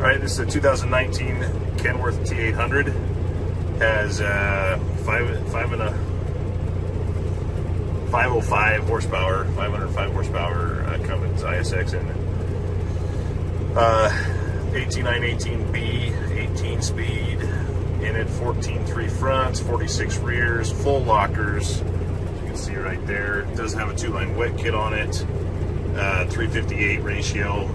Alright, this is a 2019 Kenworth T800. Has 505 horsepower, 505 horsepower Cummins ISX in it. 18918B, 18 speed in it, 14.3 fronts, 46 rears, full lockers. You can see right there. It does have a 2-line wet kit on it, 358 ratio.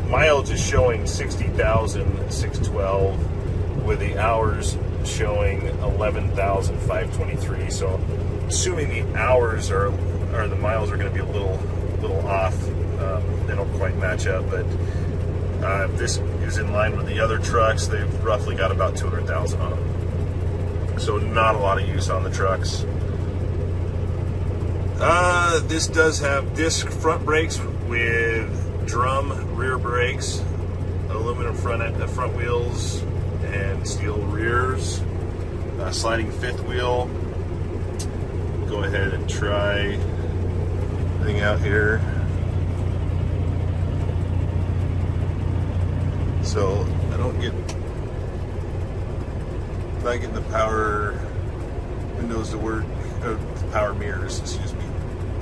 Mileage is showing 60,612 with the hours showing 11,523. So assuming the hours or the miles are going to be a little off, they don't quite match up, but this is in line with the other trucks. They've roughly got about 200,000 on them, so not a lot of use on the trucks. This does have disc front brakes with drum rear brakes, aluminum front wheels, and steel rears. Sliding fifth wheel. Go ahead and try thing out here. So I don't get, not getting the power windows to work, or power mirrors, excuse me,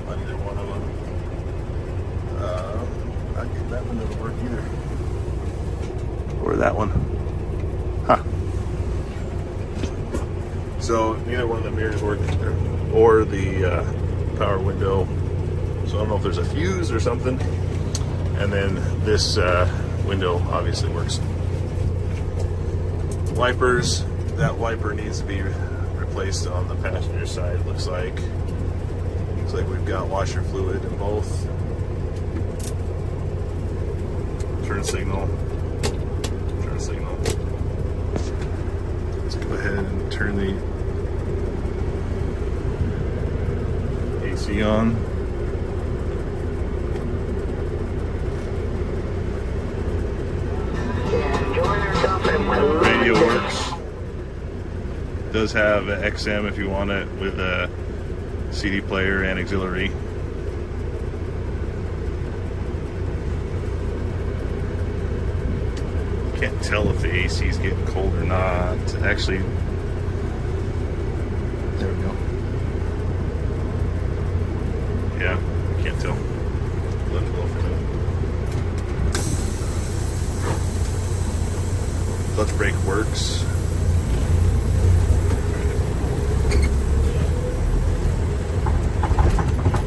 on either one of them. Not getting that window to work either. Or that one. Huh. So neither one of the mirrors work, or the power window. So I don't know if there's a fuse or something. And then this window obviously works. Wipers, that wiper needs to be replaced on the passenger side. Looks like we've got washer fluid in both. Turn signal. Let's go ahead and turn the AC on. Radio works. Does have an XM if you want it, with a CD player and auxiliary. Can't tell if the AC is getting cold or not. Actually, there we go. Yeah, can't tell. Let it go for a minute. Clutch brake works.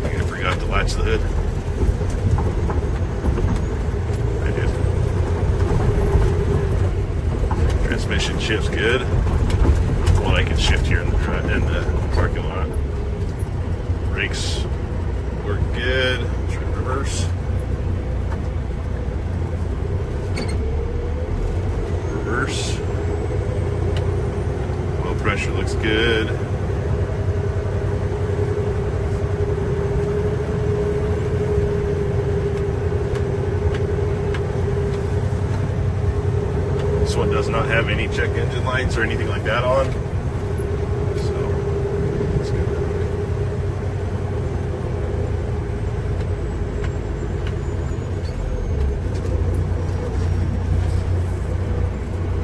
I forgot to latch the hood. I did. Transmission shifts good. Well, I can shift here in the parking lot. Brakes work good. Try reverse. Oil pressure looks good. This one does not have any check engine lights or anything like that on.